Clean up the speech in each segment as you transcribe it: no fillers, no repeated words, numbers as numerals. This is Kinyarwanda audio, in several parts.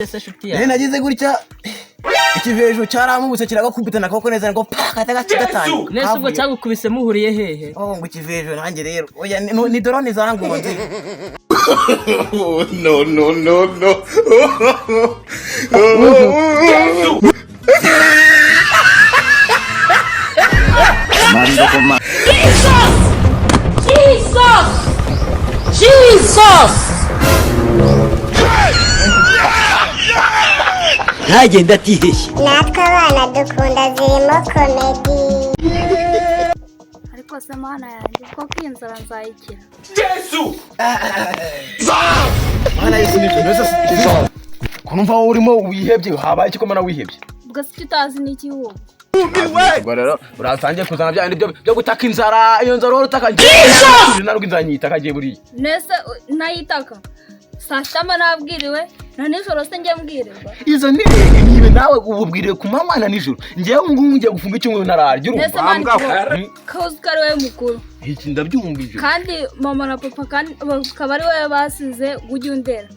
ese shuti ya nagize gutya ikivejo cyaramubutse kiragakubita nakoko neza ngo pakata gatanye nese ubwo cyagukubise muhuriye hehe ngo ikivejo nanjye rero oya ni drone zarangonze no mando con Jesus! ntagenda atiheshye natwe abana dukunda zirimo komedi ariko se mana yanjye ko kwinzara nzayikira Yesu mana Yesu ni byo kunumva urimo wihebye habaye ikikomana wihebye ubwo se utazi n'iki wowe ubwo rero urasangiye kuzana bya byo gutaka inzara iyo nzara urutaka narwo inzara nyita kagiye buriya nese nayitaka saa sita nabwiriwe na nijoro se njye mbwirirwa izo nibe nawe ububwiriye ku manywa na nijoro njyewe ngubu ngiye gufunga icyumweru nararya urumva kazi kari we mukuru iki ndabyumvije kandi mama na papa kandi bakaba ari we basize ujya undera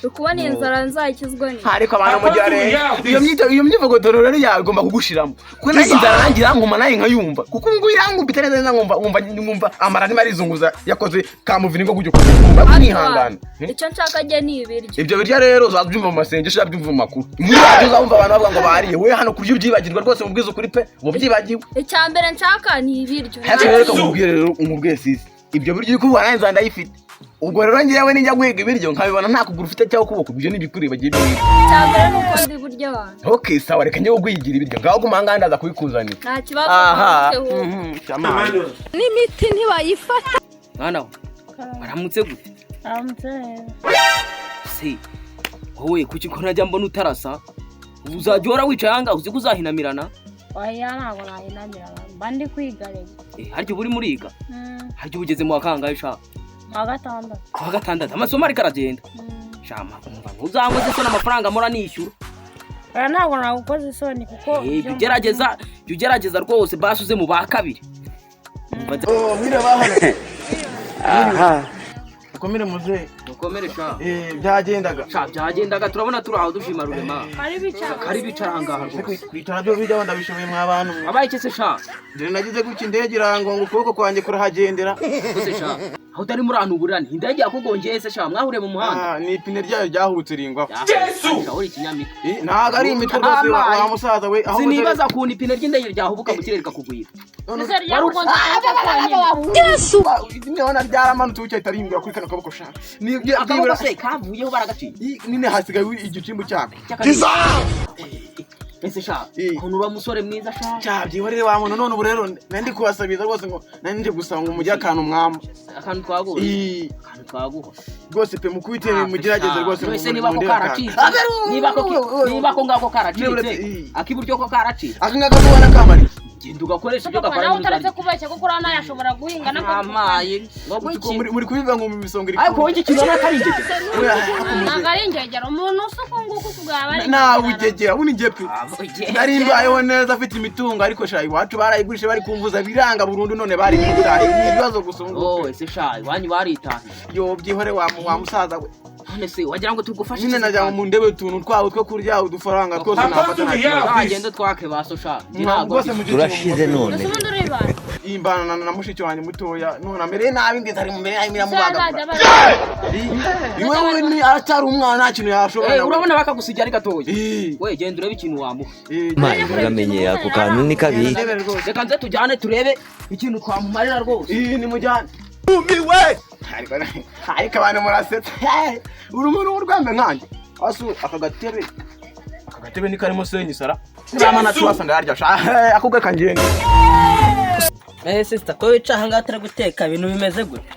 ukubona inzara nzayikizwa ni ariko abantu mu gihe iyo myivugo dororo yawe igomba kugushiramo kuko nanjye inzara nangira ngoma naye nkayumva kuko ngo irangumva neza ngumva amarani marizunguza yakoze kamuvini ngo kujya kumva kwihangana icyo nshaka je ni ibiryo ibyo birya rero uzabyumva mu masengesho yabyumva mu makuru muri radio uzumva abantu bavuga ngo bariye we hano kurya ubyibagirwa rwose mubwiza ukuri pe ubyibagiwe icyambere nshaka ni ibiryo rero kumubwira rero umubwiye sisi ibyo biryo uko ubona inzara ndayifite ubwo rero ngiyewe ninjya guhiga ibiryo nkabibona nta kugura ufite cyangwa kuboko ibyo nibikuri bagiye bihiga cyambere nuko ndi buryo abantu okay sawa reka njye guhigira ibiryo ngaho gumanga ndaza kubikuzanira nta kibazo n'imiti ntibayifata mwana aramutse gute aramutse se wowe kuki ko najya mbona utarasa uzajya uhora wicaye hanga uzi ko uzahinamirana oya ntabwo nahinamirana mba ndi kwiga rero harya uba uri muriga harya uba ugeze mu wa kangahe shaka wa gatandatu amasomo ariko aragenda shama umva ntuzangoze se n'amafaranga mpora nishyura oya ntabwo nagukoze isoni kuko jya ugerageza rwose basuze mu ba kabiri mwire bahano aha ukomere muze ukomere sha byagendaga turabona turi aho dushima rurema kari bicara ngaha kwicara byo bijya wanda bishoboye mwa bantu abaye kese sha ndere nagize guki indege irango ngo ukuboko kwanjye kurahagendera kose sha aho utari muri ahantu uburane indege yakugongeye se sha mwahuriye mu muhanda ni ipine ryayo ryahubutse ringwa Yesu uri ikinyamika ntago ari imitwe rwose wa musaza we aho sinibaza ku ipine ry'indege ryahubuka mu kirere kakugwira Yesu niho ryaramanutse ucyo itarimbwa kuri kano kaboko sha akaboko se kavuyeho baragaciye nine hasigaye igicimbu cyako ese sha ukuntu ura musore mwiza sha cyabyihorere wa muntu none ubu rero nandi kubasabiza rwose ngo nandi gusaba ngo mujye akantu mwamba akantu twaguha rwose pe mukubitire mugerageze rwose ese niba ko karacitse niba ko ngako karacitse akiburyo ko karacitse akangaka kubona kamari genda ugakoresha ibyo gakora nawe utaretse kubeshya kuko urana yashobora guhinga n'amaye muri kubiva ngo mu misonga iri ariko iki kintu nakaringege ntabwo ari ingegera umuntu usuka nguko kugaba ari nawe ugegera ubu ni ngepe nari mbayeho neza afite imitungo ariko sha iwacu barayigurishe bari kumvuza biranga burundu none bari kutahe ibibazo gusongo ese sha iwanyu baritahe yo byihore wa musaza we none se wagira ngo tugufashe nyine najya mu ndebe tuntu twawe two kurya udufaranga twose nafata agenda twake baso sha turashize none imbana na mushiki wanjye mutoya none amere nabi ngeze ari mu mbere y'imira mubaga iwe ni atari umwana nta kintu yashobora urabona bakagusigira ari gatoya we genda urebe ikintu wamuha mani uramenye ako kantu ni kabi reka nze tujyane turebe ikintu twamumarira rwose ni mujyane umiwe ariko abantu murasetse uri umuntu w'urwambe nkanjye asu akagatebe ni karimo senyi sara ntamana twasanga yarya ako gakangenge sister ko wica hanga atari guteka ibintu bimeze gute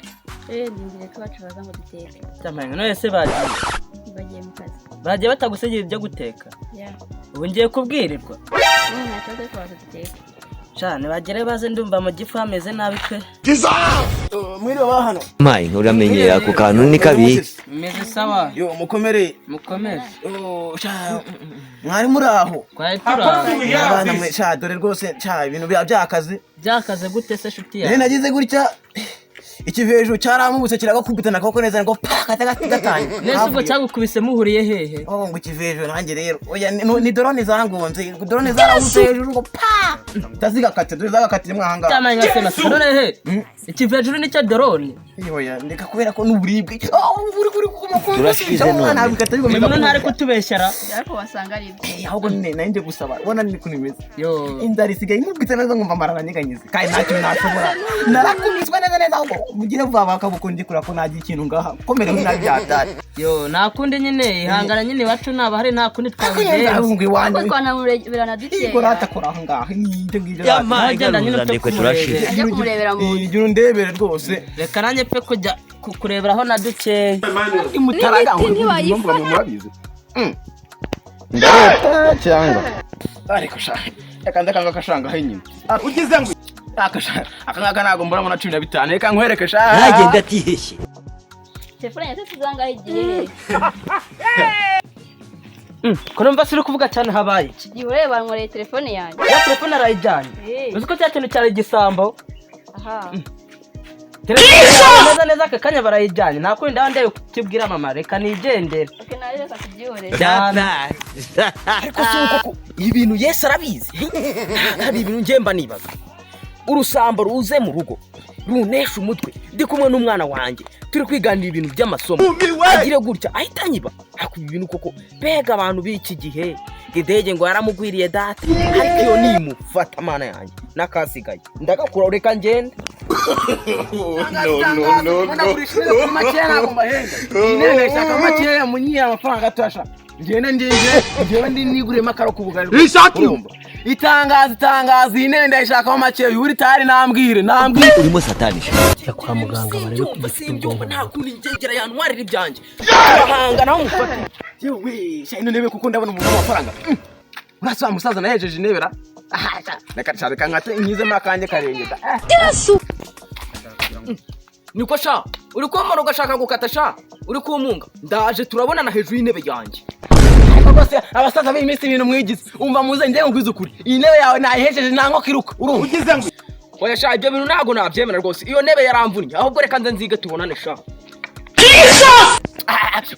ndingire ko bacubaza ngo duteke cyamanye none se bagiye mu kazi bagiye batagusigira ibyo guteka ubu ngiye kubwirirwa ntakibazo ko duteka cyane bagere baze ndumva mu gifu hameze nabi pe mwiri bahano mani uramenye ako kantu ni kabi meze sawa yo mukomere mwari muri aho kwari turaho abana mwe dore rwose ibintu byakaze gute se shuti yawe nagize gutya ikivejo cyaramubutse kiragakubitana koko neza ngo gatanye nese ubwo cyagukubise muhuriye hehe ngo ikivejo nanjye rero oya ni drone zangonze drone zaramutse hejuru ngo pa tazigakate duzagakatira mwahanga cyamanye ngasema none he ikivejo nicyo drone oya ndeka kubera ko nuburibwe uri kumakuru turashize none umuntu ntari kutubeshyara ariko wasanga ari ibyo ahubwo nanje gusaba ubona ni kunimeze yo inzara isigaye imubwitse neza ngumva amarara nyeganyize kandi ntacyo nashobora narakumizwa neza ahubwo mugire vuba bakabukundi kura ko nagira ikintu ngaha komere nk'abyatari yo nakundi nyine ihangana nyine iwacu naba hari nakundi twabigenza ahubwo iwanyu kuko namurebera dukeye ko ratakora aho ngaha n'ibyo ngibyo agenda nyine ndekwe turashize ajya kumurebera mu nzu igihe undebere rwose reka nanjye pe kujya kureberaho na dukeye imutaraga ngo ntibayifata. murabizi ndarota cyangwa ariko sha yakanda kanga kashanga he nyine ugize ngo akangaka nago mbona 15 reka nkwereke sha ntagenda atiheshye telefone yatse tuzanga igihe ko numva siri kuvuga cyane habaye iki igihe ureba nkoreye telefone yanjye ya telefone arayijyanye uzi ko cya kintu cyari igisambo aha telefone neza aka kanya barayijyanye nakundi ndande kutibwira mama reka nigendere okay naje reka tubyihorere ariko si uko ibintu Yesu arabizi hari ibintu ngemba nibaza urusambo ruze mu rugo runesha umutwe ndi kumwe n'umwana wanjye turi kwiganira ibintu by'amasomo agire gutya ahita nyiba ariko ibintu koko bega abantu b'iki gihe idege ngo yaramugwiriye data ariko iyo nimufata mana yanjye nakasigaye ndagakura reka ngende no makeya ngo mahenda inene shaka makeya munyiya amafaranga twasha ngene ngewe ndi nigure makaro kubugari itangaza inene ndashaka makeya yuri tari nambwire urimo satanisha ya kwa muganga barebe kugifite ubwonko nta kundi ngegera yantwarira ibyanjye bahanga naho mufate yewe sha ino nebe kuko ndabona umuntu w'amafaranga urasaba musaza nahejeje nebera reka cyareka nkate inyize makanje karengeta Yesu niko sha uri kumara ugashaka gukata sha uri kumunga ndaje turabonana hejuru y'intebe yanjye bose abasaza b'iminsi ibintu mwigize umva muze ndenge ngwiza ukuri iyi ntebe yawe nayihejeje nango kiruka urumva ugize ngo oya sha ibyo bintu ntago nabyemera rwose iyo ntebe yaramvunye ahubwo reka nze nzige tubonane sha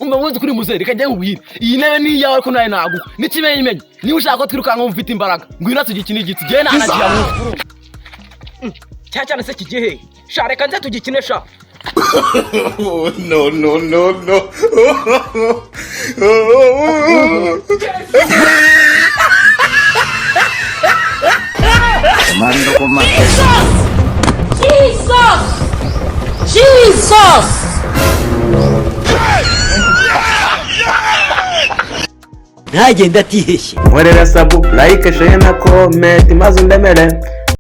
umva muze kuri muze reka njye ngwire iyi ntebe ni iyawe ko nayo naguha n'ikimenyimenyi niba ushaka ko twirukanka mufite imbaraga ngwira tugikine igiti je nanagira mu cyane se kigihe sha reka nze tugikine sha no. Jesus ntagenda atiheshye nkorera sabu like share na comment maze undemere